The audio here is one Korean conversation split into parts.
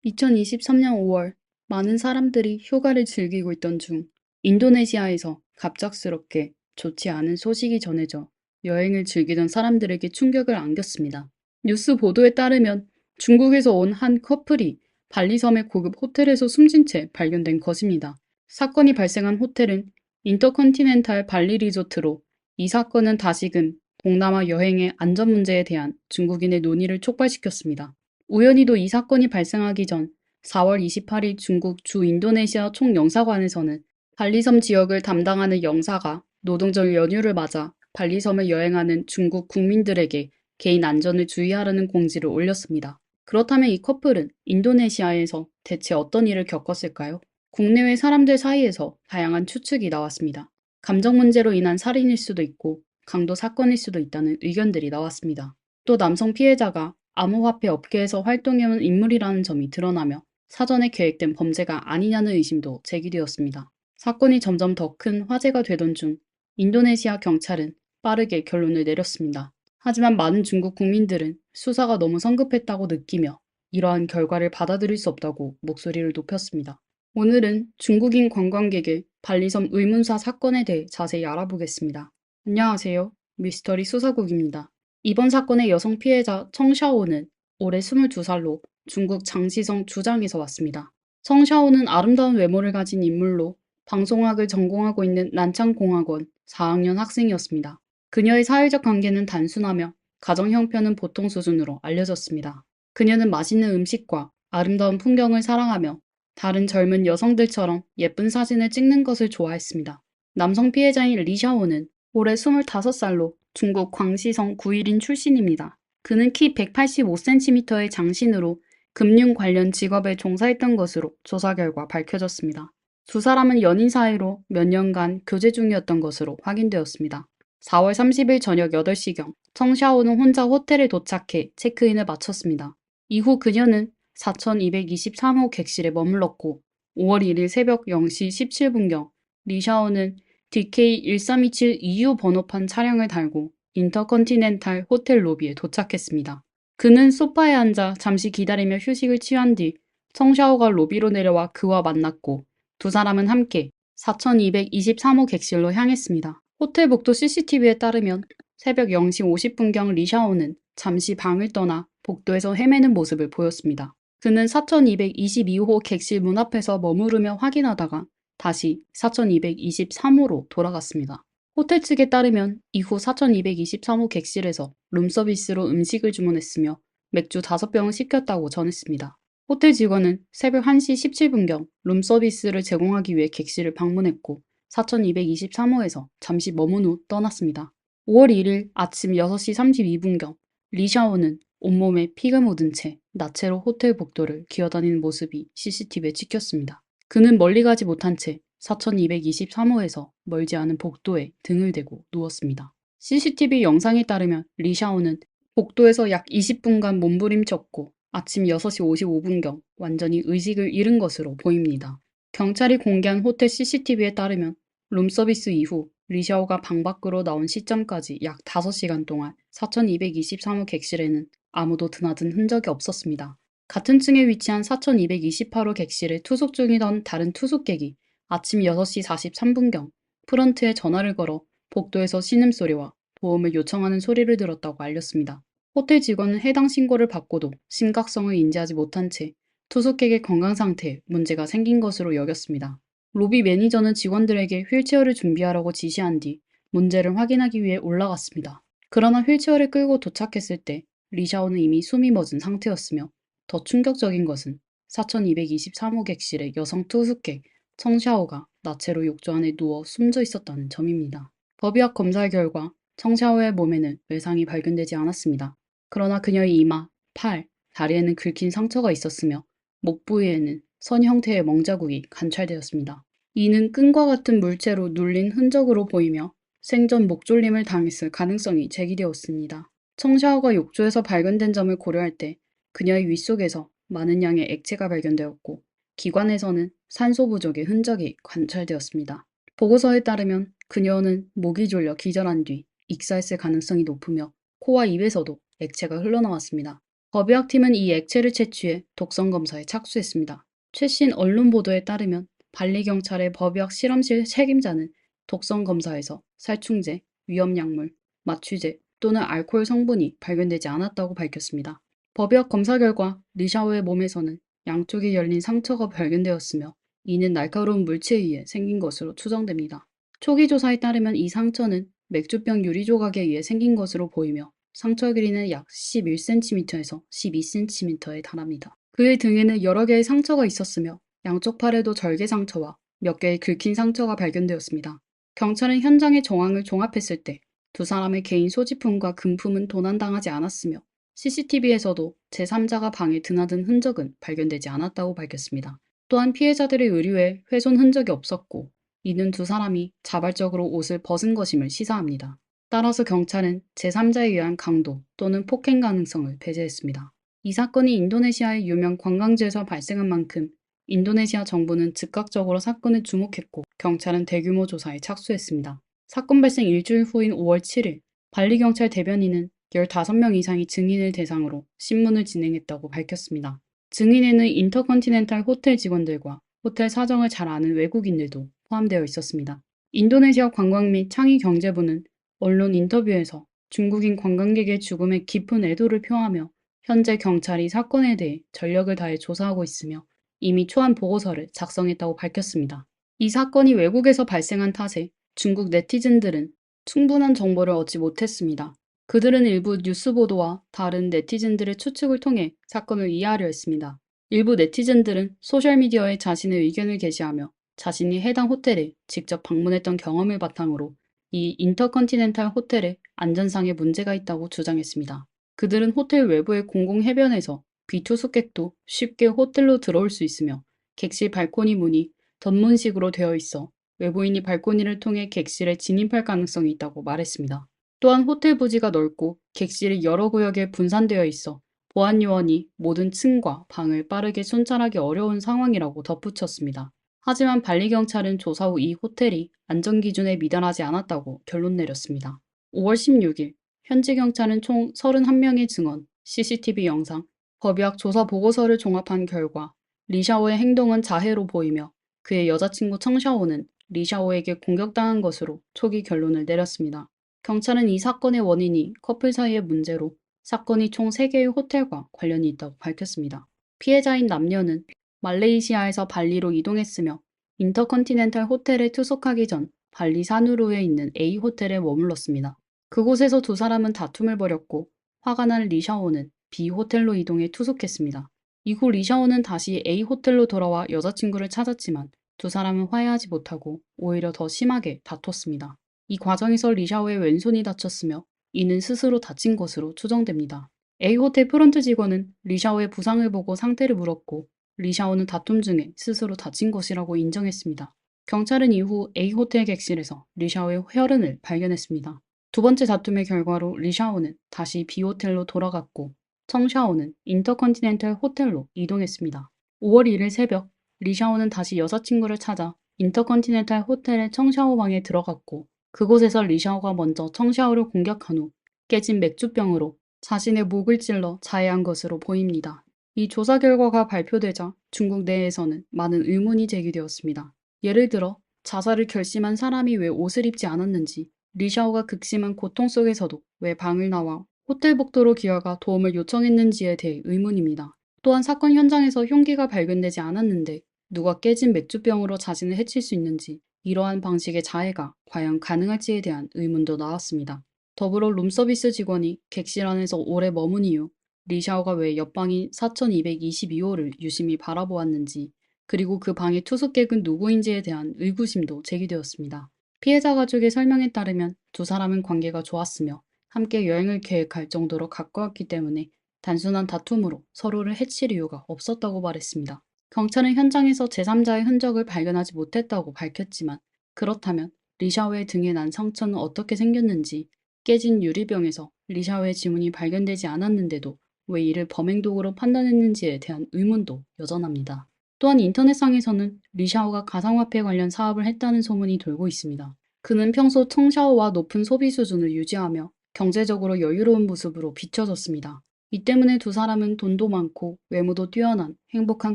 2023년 5월, 많은 사람들이 휴가를 즐기고 있던 중, 인도네시아에서 갑작스럽게 좋지 않은 소식이 전해져 여행을 즐기던 사람들에게 충격을 안겼습니다. 뉴스 보도에 따르면 중국에서 온 한 커플이 발리섬의 고급 호텔에서 숨진 채 발견된 것입니다. 사건이 발생한 호텔은 인터컨티넨탈 발리 리조트로, 이 사건은 다시금 동남아 여행의 안전 문제에 대한 중국인의 논의를 촉발시켰습니다. 우연히도 이 사건이 발생하기 전 4월 28일 중국 주 인도네시아 총영사관에서는 발리섬 지역을 담당하는 영사가 노동절 연휴를 맞아 발리섬을 여행하는 중국 국민들에게 개인 안전을 주의하라는 공지를 올렸습니다. 그렇다면 이 커플은 인도네시아에서 대체 어떤 일을 겪었을까요? 국내외 사람들 사이에서 다양한 추측이 나왔습니다. 감정 문제로 인한 살인일 수도 있고 강도 사건일 수도 있다는 의견들이 나왔습니다. 또 남성 피해자가 암호화폐 업계에서 활동해온 인물이라는 점이 드러나며 사전에 계획된 범죄가 아니냐는 의심도 제기되었습니다. 사건이 점점 더 큰 화제가 되던 중 인도네시아 경찰은 빠르게 결론을 내렸습니다. 하지만 많은 중국 국민들은 수사가 너무 성급했다고 느끼며 이러한 결과를 받아들일 수 없다고 목소리를 높였습니다. 오늘은 중국인 관광객의 발리섬 의문사 사건에 대해 자세히 알아보겠습니다. 안녕하세요. 미스터리 수사국입니다. 이번 사건의 여성 피해자 청샤오는 올해 22살로 중국 장시성 주장에서 왔습니다. 청샤오는 아름다운 외모를 가진 인물로 방송학을 전공하고 있는 난창공학원 4학년 학생이었습니다. 그녀의 사회적 관계는 단순하며 가정 형편은 보통 수준으로 알려졌습니다. 그녀는 맛있는 음식과 아름다운 풍경을 사랑하며 다른 젊은 여성들처럼 예쁜 사진을 찍는 것을 좋아했습니다. 남성 피해자인 리샤오는 올해 25살로 중국 광시성 구일인 출신입니다. 그는 키 185cm의 장신으로 금융 관련 직업에 종사했던 것으로 조사 결과 밝혀졌습니다. 두 사람은 연인 사이로 몇 년간 교제 중이었던 것으로 확인되었습니다. 4월 30일 저녁 8시경 청샤오는 혼자 호텔에 도착해 체크인을 마쳤습니다. 이후 그녀는 4223호 객실에 머물렀고 5월 1일 새벽 0시 17분경 리샤오는 DK1327 EU 번호판 차량을 달고 인터컨티넨탈 호텔 로비에 도착했습니다. 그는 소파에 앉아 잠시 기다리며 휴식을 취한 뒤 청샤오가 로비로 내려와 그와 만났고 두 사람은 함께 4223호 객실로 향했습니다. 호텔 복도 CCTV에 따르면 새벽 0시 50분경 리샤오는 잠시 방을 떠나 복도에서 헤매는 모습을 보였습니다. 그는 4222호 객실 문 앞에서 머무르며 확인하다가 다시 4223호로 돌아갔습니다. 호텔 측에 따르면 이후 4223호 객실에서 룸서비스로 음식을 주문했으며 맥주 5병을 시켰다고 전했습니다. 호텔 직원은 새벽 1시 17분경 룸서비스를 제공하기 위해 객실을 방문했고 4223호에서 잠시 머문 후 떠났습니다. 5월 1일 아침 6시 32분경 리샤오는 온몸에 피가 묻은 채 나체로 호텔 복도를 기어다니는 모습이 CCTV에 찍혔습니다. 그는 멀리 가지 못한 채 4223호에서 멀지 않은 복도에 등을 대고 누웠습니다. CCTV 영상에 따르면 리샤오는 복도에서 약 20분간 몸부림쳤고 아침 6시 55분경 완전히 의식을 잃은 것으로 보입니다. 경찰이 공개한 호텔 CCTV에 따르면 룸서비스 이후 리샤오가 방 밖으로 나온 시점까지 약 5시간 동안 4223호 객실에는 아무도 드나든 흔적이 없었습니다. 같은 층에 위치한 4228호 객실에 투숙 중이던 다른 투숙객이 아침 6시 43분경 프런트에 전화를 걸어 복도에서 신음소리와 보험을 요청하는 소리를 들었다고 알렸습니다. 호텔 직원은 해당 신고를 받고도 심각성을 인지하지 못한 채 투숙객의 건강 상태에 문제가 생긴 것으로 여겼습니다. 로비 매니저는 직원들에게 휠체어를 준비하라고 지시한 뒤 문제를 확인하기 위해 올라갔습니다. 그러나 휠체어를 끌고 도착했을 때 리샤오는 이미 숨이 멎은 상태였으며 더 충격적인 것은 4223호 객실의 여성 투숙객 청샤오가 나체로 욕조 안에 누워 숨져 있었다는 점입니다. 법의학 검사 결과 청샤오의 몸에는 외상이 발견되지 않았습니다. 그러나 그녀의 이마, 팔, 다리에는 긁힌 상처가 있었으며 목 부위에는 선 형태의 멍자국이 관찰되었습니다. 이는 끈과 같은 물체로 눌린 흔적으로 보이며 생전 목졸림을 당했을 가능성이 제기되었습니다. 청샤오가 욕조에서 발견된 점을 고려할 때 그녀의 윗속에서 많은 양의 액체가 발견되었고 기관에서는 산소 부족의 흔적이 관찰되었습니다. 보고서에 따르면 그녀는 목이 졸려 기절한 뒤 익사했을 가능성이 높으며 코와 입에서도 액체가 흘러나왔습니다. 법의학팀은 이 액체를 채취해 독성 검사에 착수했습니다. 최신 언론 보도에 따르면 발리 경찰의 법의학 실험실 책임자는 독성 검사에서 살충제, 위험약물, 마취제 또는 알코올 성분이 발견되지 않았다고 밝혔습니다. 법의학 검사 결과 리샤오의 몸에서는 양쪽이 열린 상처가 발견되었으며 이는 날카로운 물체에 의해 생긴 것으로 추정됩니다. 초기 조사에 따르면 이 상처는 맥주병 유리 조각에 의해 생긴 것으로 보이며 상처 길이는 약 11cm에서 12cm에 달합니다. 그의 등에는 여러 개의 상처가 있었으며 양쪽 팔에도 절개 상처와 몇 개의 긁힌 상처가 발견되었습니다. 경찰은 현장의 정황을 종합했을 때 두 사람의 개인 소지품과 금품은 도난당하지 않았으며 CCTV에서도 제3자가 방에 드나든 흔적은 발견되지 않았다고 밝혔습니다. 또한 피해자들의 의류에 훼손 흔적이 없었고 이는 두 사람이 자발적으로 옷을 벗은 것임을 시사합니다. 따라서 경찰은 제3자에 의한 강도 또는 폭행 가능성을 배제했습니다. 이 사건이 인도네시아의 유명 관광지에서 발생한 만큼 인도네시아 정부는 즉각적으로 사건에 주목했고 경찰은 대규모 조사에 착수했습니다. 사건 발생 일주일 후인 5월 7일 발리경찰 대변인은 15명 이상의 증인을 대상으로 신문을 진행했다고 밝혔습니다. 증인에는 인터컨티넨탈 호텔 직원들과 호텔 사정을 잘 아는 외국인들도 포함되어 있었습니다. 인도네시아 관광 및 창의 경제부는 언론 인터뷰에서 중국인 관광객의 죽음에 깊은 애도를 표하며 현재 경찰이 사건에 대해 전력을 다해 조사하고 있으며 이미 초안 보고서를 작성했다고 밝혔습니다. 이 사건이 외국에서 발생한 탓에 중국 네티즌들은 충분한 정보를 얻지 못했습니다. 그들은 일부 뉴스 보도와 다른 네티즌들의 추측을 통해 사건을 이해하려 했습니다. 일부 네티즌들은 소셜미디어에 자신의 의견을 게시하며 자신이 해당 호텔에 직접 방문했던 경험을 바탕으로 이 인터컨티넨탈 호텔에 안전상의 문제가 있다고 주장했습니다. 그들은 호텔 외부의 공공해변에서 비투숙객도 쉽게 호텔로 들어올 수 있으며 객실 발코니 문이 덧문식으로 되어 있어 외부인이 발코니를 통해 객실에 진입할 가능성이 있다고 말했습니다. 또한 호텔 부지가 넓고 객실이 여러 구역에 분산되어 있어 보안 요원이 모든 층과 방을 빠르게 순찰하기 어려운 상황이라고 덧붙였습니다. 하지만 발리 경찰은 조사 후 이 호텔이 안전 기준에 미달하지 않았다고 결론 내렸습니다. 5월 16일 현지 경찰은 총 31명의 증언, CCTV 영상, 법의학 조사 보고서를 종합한 결과 리샤오의 행동은 자해로 보이며 그의 여자친구 청샤오는 리샤오에게 공격당한 것으로 초기 결론을 내렸습니다. 경찰은 이 사건의 원인이 커플 사이의 문제로 사건이 총 3개의 호텔과 관련이 있다고 밝혔습니다. 피해자인 남녀는 말레이시아에서 발리로 이동했으며 인터컨티넨탈 호텔에 투숙하기 전 발리 사누루에 있는 A 호텔에 머물렀습니다. 그곳에서 두 사람은 다툼을 벌였고 화가 난 리샤오는 B 호텔로 이동해 투숙했습니다. 이후 리샤오는 다시 A 호텔로 돌아와 여자친구를 찾았지만 두 사람은 화해하지 못하고 오히려 더 심하게 다퉜습니다. 이 과정에서 리샤오의 왼손이 다쳤으며 이는 스스로 다친 것으로 추정됩니다. A호텔 프런트 직원은 리샤오의 부상을 보고 상태를 물었고 리샤오는 다툼 중에 스스로 다친 것이라고 인정했습니다. 경찰은 이후 A호텔 객실에서 리샤오의 혈흔을 발견했습니다. 두 번째 다툼의 결과로 리샤오는 다시 B호텔로 돌아갔고 청샤오는 인터컨티넨탈 호텔로 이동했습니다. 5월 1일 새벽 리샤오는 다시 여자친구를 찾아 인터컨티넨탈 호텔의 청샤오 방에 들어갔고 그곳에서 리샤오가 먼저 청샤오를 공격한 후 깨진 맥주병으로 자신의 목을 찔러 자해한 것으로 보입니다. 이 조사 결과가 발표되자 중국 내에서는 많은 의문이 제기되었습니다. 예를 들어 자살을 결심한 사람이 왜 옷을 입지 않았는지, 리샤오가 극심한 고통 속에서도 왜 방을 나와 호텔 복도로 기어가 도움을 요청했는지에 대해 의문입니다. 또한 사건 현장에서 흉기가 발견되지 않았는데 누가 깨진 맥주병으로 자신을 해칠 수 있는지, 이러한 방식의 자해가 과연 가능할지에 대한 의문도 나왔습니다. 더불어 룸서비스 직원이 객실 안에서 오래 머문 이후 리샤오가 왜 옆방인 4222호를 유심히 바라보았는지, 그리고 그 방의 투숙객은 누구인지에 대한 의구심도 제기되었습니다. 피해자 가족의 설명에 따르면 두 사람은 관계가 좋았으며 함께 여행을 계획할 정도로 가까웠기 때문에 단순한 다툼으로 서로를 해칠 이유가 없었다고 말했습니다. 경찰은 현장에서 제3자의 흔적을 발견하지 못했다고 밝혔지만 그렇다면 리샤오의 등에 난 상처는 어떻게 생겼는지, 깨진 유리병에서 리샤오의 지문이 발견되지 않았는데도 왜 이를 범행도구로 판단했는지에 대한 의문도 여전합니다. 또한 인터넷상에서는 리샤오가 가상화폐 관련 사업을 했다는 소문이 돌고 있습니다. 그는 평소 청샤오와 높은 소비 수준을 유지하며 경제적으로 여유로운 모습으로 비춰졌습니다. 이 때문에 두 사람은 돈도 많고 외모도 뛰어난 행복한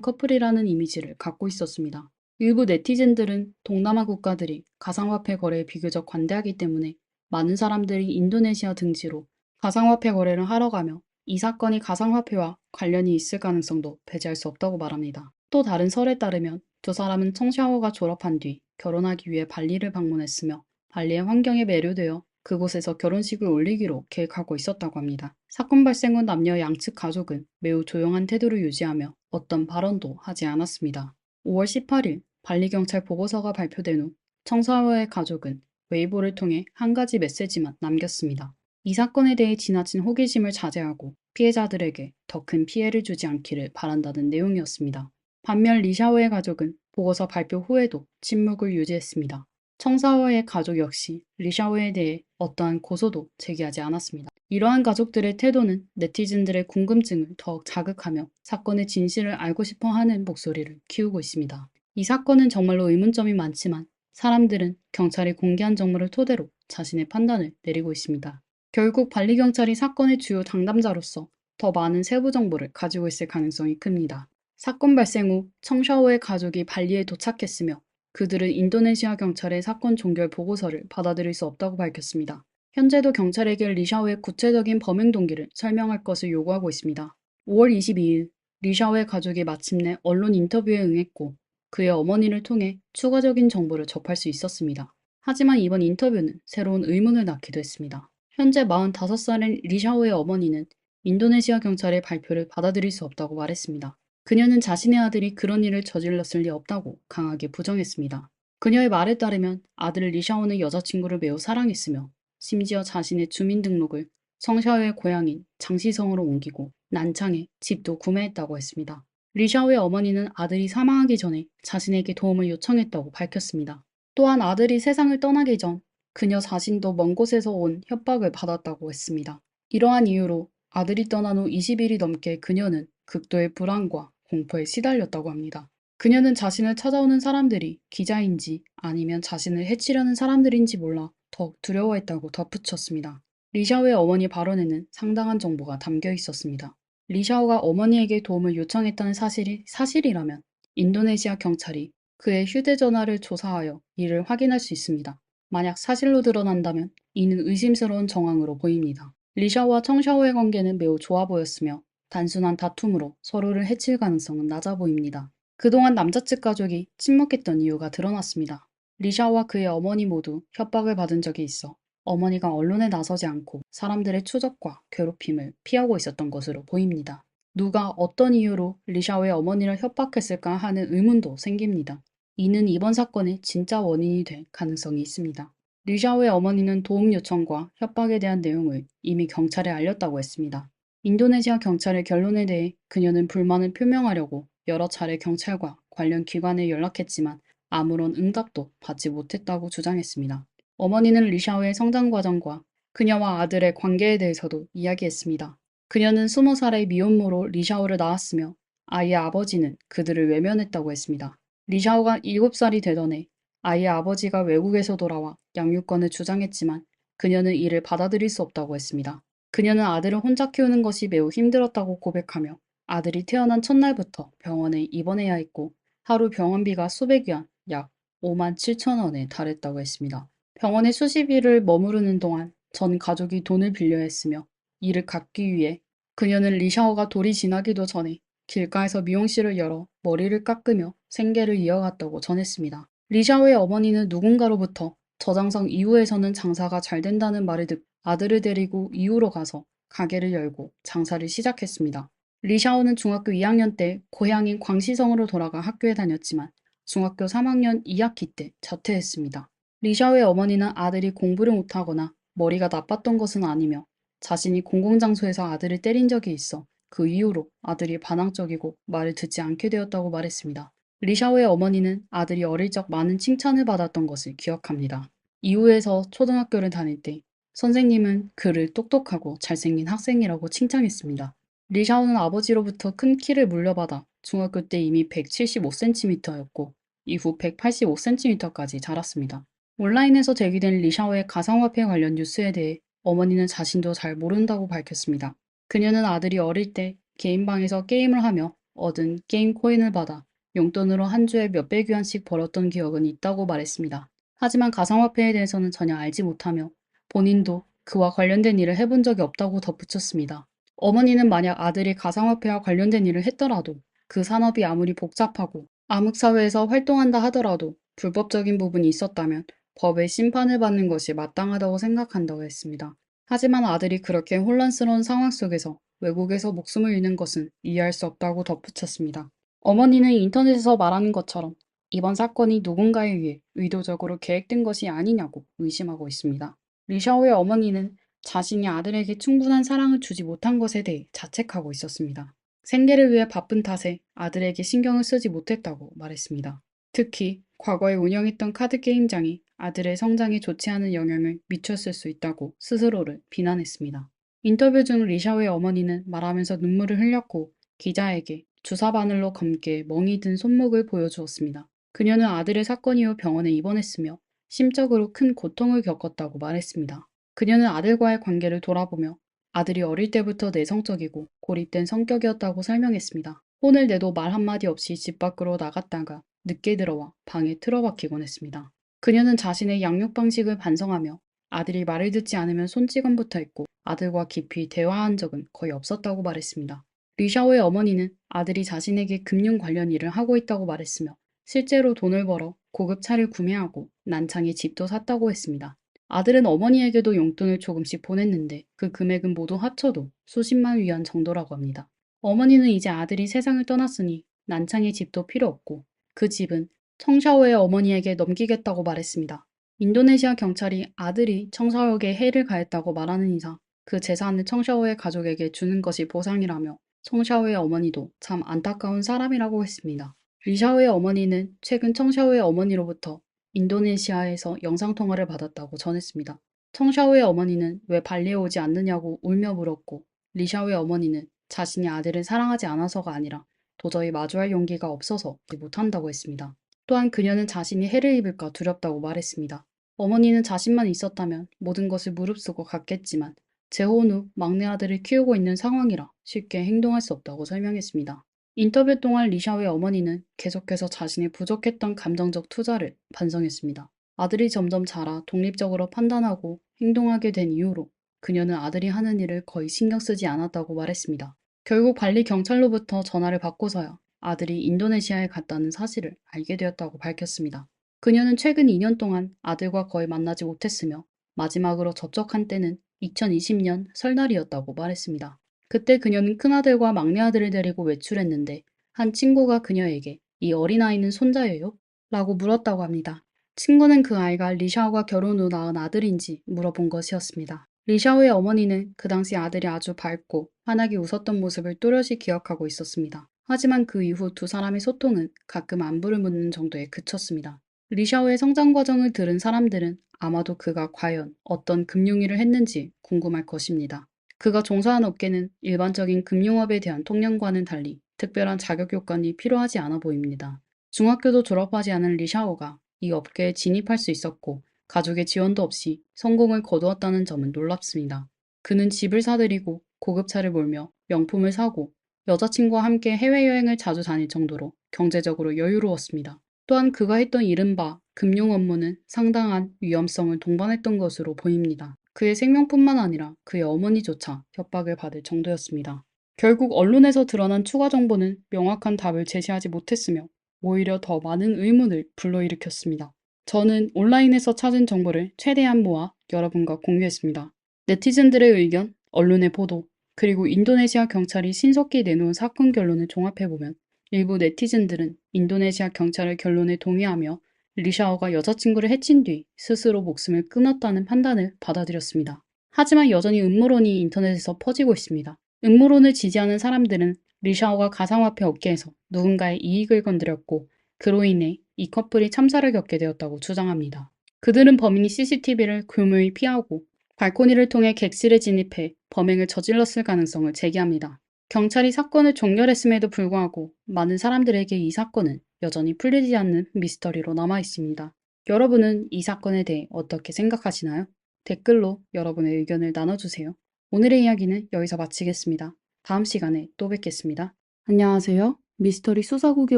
커플이라는 이미지를 갖고 있었습니다. 일부 네티즌들은 동남아 국가들이 가상화폐 거래에 비교적 관대하기 때문에 많은 사람들이 인도네시아 등지로 가상화폐 거래를 하러 가며 이 사건이 가상화폐와 관련이 있을 가능성도 배제할 수 없다고 말합니다. 또 다른 설에 따르면 두 사람은 청샤워가 졸업한 뒤 결혼하기 위해 발리를 방문했으며 발리의 환경에 매료되어 그곳에서 결혼식을 올리기로 계획하고 있었다고 합니다. 사건 발생 후 남녀 양측 가족은 매우 조용한 태도를 유지하며 어떤 발언도 하지 않았습니다. 5월 18일 발리경찰 보고서가 발표된 후 청사워의 가족은 웨이보를 통해 한 가지 메시지만 남겼습니다. 이 사건에 대해 지나친 호기심을 자제하고 피해자들에게 더 큰 피해를 주지 않기를 바란다는 내용이었습니다. 반면 리샤오의 가족은 보고서 발표 후에도 침묵을 유지했습니다. 청사워의 가족 역시 리샤오에 대해 어떠한 고소도 제기하지 않았습니다. 이러한 가족들의 태도는 네티즌들의 궁금증을 더욱 자극하며 사건의 진실을 알고 싶어 하는 목소리를 키우고 있습니다. 이 사건은 정말로 의문점이 많지만 사람들은 경찰이 공개한 정보를 토대로 자신의 판단을 내리고 있습니다. 결국 발리경찰이 사건의 주요 당담자로서 더 많은 세부 정보를 가지고 있을 가능성이 큽니다. 사건 발생 후 청샤오의 가족이 발리에 도착했으며 그들은 인도네시아 경찰의 사건 종결 보고서를 받아들일 수 없다고 밝혔습니다. 현재도 경찰에게 리샤오의 구체적인 범행 동기를 설명할 것을 요구하고 있습니다. 5월 22일 리샤오의 가족이 마침내 언론 인터뷰에 응했고 그의 어머니를 통해 추가적인 정보를 접할 수 있었습니다. 하지만 이번 인터뷰는 새로운 의문을 낳기도 했습니다. 현재 45살인 리샤오의 어머니는 인도네시아 경찰의 발표를 받아들일 수 없다고 말했습니다. 그녀는 자신의 아들이 그런 일을 저질렀을 리 없다고 강하게 부정했습니다. 그녀의 말에 따르면 아들 리샤오는 여자친구를 매우 사랑했으며 심지어 자신의 주민등록을 성샤오의 고향인 장시성으로 옮기고 난창에 집도 구매했다고 했습니다. 리샤오의 어머니는 아들이 사망하기 전에 자신에게 도움을 요청했다고 밝혔습니다. 또한 아들이 세상을 떠나기 전 그녀 자신도 먼 곳에서 온 협박을 받았다고 했습니다. 이러한 이유로 아들이 떠난 후 20일이 넘게 그녀는 극도의 불안과 공포에 시달렸다고 합니다. 그녀는 자신을 찾아오는 사람들이 기자인지 아니면 자신을 해치려는 사람들인지 몰라 더욱 두려워했다고 덧붙였습니다. 리샤오의 어머니 발언에는 상당한 정보가 담겨 있었습니다. 리샤오가 어머니에게 도움을 요청했다는 사실이 사실이라면 인도네시아 경찰이 그의 휴대전화를 조사하여 이를 확인할 수 있습니다. 만약 사실로 드러난다면 이는 의심스러운 정황으로 보입니다. 리샤오와 청샤오의 관계는 매우 좋아 보였으며 단순한 다툼으로 서로를 해칠 가능성은 낮아 보입니다. 그동안 남자 측 가족이 침묵했던 이유가 드러났습니다. 리샤오와 그의 어머니 모두 협박을 받은 적이 있어 어머니가 언론에 나서지 않고 사람들의 추적과 괴롭힘을 피하고 있었던 것으로 보입니다. 누가 어떤 이유로 리샤오의 어머니를 협박했을까 하는 의문도 생깁니다. 이는 이번 사건의 진짜 원인이 될 가능성이 있습니다. 리샤오의 어머니는 도움 요청과 협박에 대한 내용을 이미 경찰에 알렸다고 했습니다. 인도네시아 경찰의 결론에 대해 그녀는 불만을 표명하려고 여러 차례 경찰과 관련 기관에 연락했지만 아무런 응답도 받지 못했다고 주장했습니다. 어머니는 리샤오의 성장 과정과 그녀와 아들의 관계에 대해서도 이야기했습니다. 그녀는 20살의 미혼모로 리샤오를 낳았으며 아이의 아버지는 그들을 외면했다고 했습니다. 리샤오가 7살이 되던 해 아이의 아버지가 외국에서 돌아와 양육권을 주장했지만 그녀는 이를 받아들일 수 없다고 했습니다. 그녀는 아들을 혼자 키우는 것이 매우 힘들었다고 고백하며 아들이 태어난 첫날부터 병원에 입원해야 했고 하루 병원비가 수백 위안, 약 5만 7천 원에 달했다고 했습니다. 병원에 수십 일을 머무르는 동안 전 가족이 돈을 빌려야 했으며 이를 갚기 위해 그녀는 리샤오가 돌이 지나기도 전에 길가에서 미용실을 열어 머리를 깎으며 생계를 이어갔다고 전했습니다. 리샤오의 어머니는 누군가로부터 저장성 이후에서는 장사가 잘 된다는 말을 듣고 아들을 데리고 이후로 가서 가게를 열고 장사를 시작했습니다. 리샤오는 중학교 2학년 때 고향인 광시성으로 돌아가 학교에 다녔지만 중학교 3학년 2학기 때 자퇴했습니다. 리샤오의 어머니는 아들이 공부를 못하거나 머리가 나빴던 것은 아니며 자신이 공공장소에서 아들을 때린 적이 있어 그 이후로 아들이 반항적이고 말을 듣지 않게 되었다고 말했습니다. 리샤오의 어머니는 아들이 어릴 적 많은 칭찬을 받았던 것을 기억합니다. 이후에서 초등학교를 다닐 때 선생님은 그를 똑똑하고 잘생긴 학생이라고 칭찬했습니다. 리샤오는 아버지로부터 큰 키를 물려받아 중학교 때 이미 175cm였고 이후 185cm까지 자랐습니다. 온라인에서 제기된 리샤오의 가상화폐 관련 뉴스에 대해 어머니는 자신도 잘 모른다고 밝혔습니다. 그녀는 아들이 어릴 때 개인방에서 게임을 하며 얻은 게임 코인을 받아 용돈으로 한 주에 몇백 위안씩 벌었던 기억은 있다고 말했습니다. 하지만 가상화폐에 대해서는 전혀 알지 못하며 본인도 그와 관련된 일을 해본 적이 없다고 덧붙였습니다. 어머니는 만약 아들이 가상화폐와 관련된 일을 했더라도 그 산업이 아무리 복잡하고 암흑사회에서 활동한다 하더라도 불법적인 부분이 있었다면 법의 심판을 받는 것이 마땅하다고 생각한다고 했습니다. 하지만 아들이 그렇게 혼란스러운 상황 속에서 외국에서 목숨을 잃는 것은 이해할 수 없다고 덧붙였습니다. 어머니는 인터넷에서 말하는 것처럼 이번 사건이 누군가에 의해 의도적으로 계획된 것이 아니냐고 의심하고 있습니다. 리샤오의 어머니는 자신이 아들에게 충분한 사랑을 주지 못한 것에 대해 자책하고 있었습니다. 생계를 위해 바쁜 탓에 아들에게 신경을 쓰지 못했다고 말했습니다. 특히 과거에 운영했던 카드 게임장이 아들의 성장에 좋지 않은 영향을 미쳤을 수 있다고 스스로를 비난했습니다. 인터뷰 중 리샤오의 어머니는 말하면서 눈물을 흘렸고 기자에게 주사 바늘로 검게 멍이 든 손목을 보여주었습니다. 그녀는 아들의 사건 이후 병원에 입원했으며 심적으로 큰 고통을 겪었다고 말했습니다. 그녀는 아들과의 관계를 돌아보며 아들이 어릴 때부터 내성적이고 고립된 성격이었다고 설명했습니다. 혼을 내도 말 한마디 없이 집 밖으로 나갔다가 늦게 들어와 방에 틀어박히곤 했습니다. 그녀는 자신의 양육 방식을 반성하며 아들이 말을 듣지 않으면 손찌검부터 했고 아들과 깊이 대화한 적은 거의 없었다고 말했습니다. 리샤오의 어머니는 아들이 자신에게 금융 관련 일을 하고 있다고 말했으며 실제로 돈을 벌어 고급 차를 구매하고 난창에 집도 샀다고 했습니다. 아들은 어머니에게도 용돈을 조금씩 보냈는데 그 금액은 모두 합쳐도 수십만 위안 정도라고 합니다. 어머니는 이제 아들이 세상을 떠났으니 난창의 집도 필요 없고 그 집은 청샤오의 어머니에게 넘기겠다고 말했습니다. 인도네시아 경찰이 아들이 청샤오에게 해를 가했다고 말하는 이상 그 재산을 청샤오의 가족에게 주는 것이 보상이라며 청샤오의 어머니도 참 안타까운 사람이라고 했습니다. 리샤오의 어머니는 최근 청샤오의 어머니로부터 인도네시아에서 영상통화를 받았다고 전했습니다. 청샤오의 어머니는 왜 발리에 오지 않느냐고 울며 물었고 리샤오의 어머니는 자신이 아들을 사랑하지 않아서가 아니라 도저히 마주할 용기가 없어서 못한다고 했습니다. 또한 그녀는 자신이 해를 입을까 두렵다고 말했습니다. 어머니는 자신만 있었다면 모든 것을 무릅쓰고 갔겠지만 재혼 후 막내 아들을 키우고 있는 상황이라 쉽게 행동할 수 없다고 설명했습니다. 인터뷰 동안 리샤오의 어머니는 계속해서 자신이 부족했던 감정적 투자를 반성했습니다. 아들이 점점 자라 독립적으로 판단하고 행동하게 된 이후로 그녀는 아들이 하는 일을 거의 신경 쓰지 않았다고 말했습니다. 결국 발리 경찰로부터 전화를 받고서야 아들이 인도네시아에 갔다는 사실을 알게 되었다고 밝혔습니다. 그녀는 최근 2년 동안 아들과 거의 만나지 못했으며 마지막으로 접촉한 때는 2020년 설날이었다고 말했습니다. 그때 그녀는 큰아들과 막내아들을 데리고 외출했는데 한 친구가 그녀에게 이 어린아이는 손자예요? 라고 물었다고 합니다. 친구는 그 아이가 리샤오가 결혼 후 낳은 아들인지 물어본 것이었습니다. 리샤오의 어머니는 그 당시 아들이 아주 밝고 환하게 웃었던 모습을 또렷이 기억하고 있었습니다. 하지만 그 이후 두 사람의 소통은 가끔 안부를 묻는 정도에 그쳤습니다. 리샤오의 성장 과정을 들은 사람들은 아마도 그가 과연 어떤 금융일을 했는지 궁금할 것입니다. 그가 종사한 업계는 일반적인 금융업에 대한 통념과는 달리 특별한 자격 요건이 필요하지 않아 보입니다. 중학교도 졸업하지 않은 리샤오가 이 업계에 진입할 수 있었고 가족의 지원도 없이 성공을 거두었다는 점은 놀랍습니다. 그는 집을 사들이고 고급차를 몰며 명품을 사고 여자친구와 함께 해외여행을 자주 다닐 정도로 경제적으로 여유로웠습니다. 또한 그가 했던 이른바 금융 업무는 상당한 위험성을 동반했던 것으로 보입니다. 그의 생명뿐만 아니라 그의 어머니조차 협박을 받을 정도였습니다. 결국 언론에서 드러난 추가 정보는 명확한 답을 제시하지 못했으며 오히려 더 많은 의문을 불러일으켰습니다. 저는 온라인에서 찾은 정보를 최대한 모아 여러분과 공유했습니다. 네티즌들의 의견, 언론의 보도, 그리고 인도네시아 경찰이 신속히 내놓은 사건 결론을 종합해보면 일부 네티즌들은 인도네시아 경찰의 결론에 동의하며 리샤오가 여자친구를 해친 뒤 스스로 목숨을 끊었다는 판단을 받아들였습니다. 하지만 여전히 음모론이 인터넷에서 퍼지고 있습니다. 음모론을 지지하는 사람들은 리샤오가 가상화폐 업계에서 누군가의 이익을 건드렸고 그로 인해 이 커플이 참사를 겪게 되었다고 주장합니다. 그들은 범인이 CCTV를 교묘히 피하고 발코니를 통해 객실에 진입해 범행을 저질렀을 가능성을 제기합니다. 경찰이 사건을 종결했음에도 불구하고 많은 사람들에게 이 사건은 여전히 풀리지 않는 미스터리로 남아 있습니다. 여러분은 이 사건에 대해 어떻게 생각하시나요? 댓글로 여러분의 의견을 나눠주세요. 오늘의 이야기는 여기서 마치겠습니다. 다음 시간에 또 뵙겠습니다. 안녕하세요. 미스터리 수사국에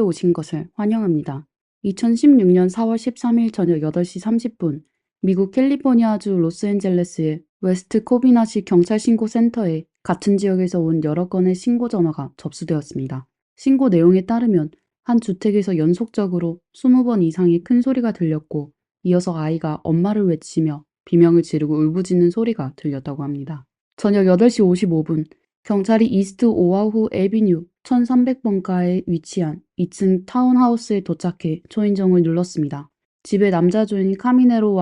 오신 것을 환영합니다. 2016년 4월 13일 저녁 8시 30분, 미국 캘리포니아주 로스앤젤레스의 웨스트 코비나시 경찰신고센터에 같은 지역에서 온 여러 건의 신고 전화가 접수되었습니다. 신고 내용에 따르면 한 주택에서 연속적으로 20번 이상의 큰 소리가 들렸고, 이어서 아이가 엄마를 외치며 비명을 지르고 울부짖는 소리가 들렸다고 합니다. 저녁 8시 55분, 경찰이 이스트 오아후 애비뉴 1300번가에 위치한 2층 타운하우스에 도착해 초인종을 눌렀습니다. 집의 남자 주인 카미네로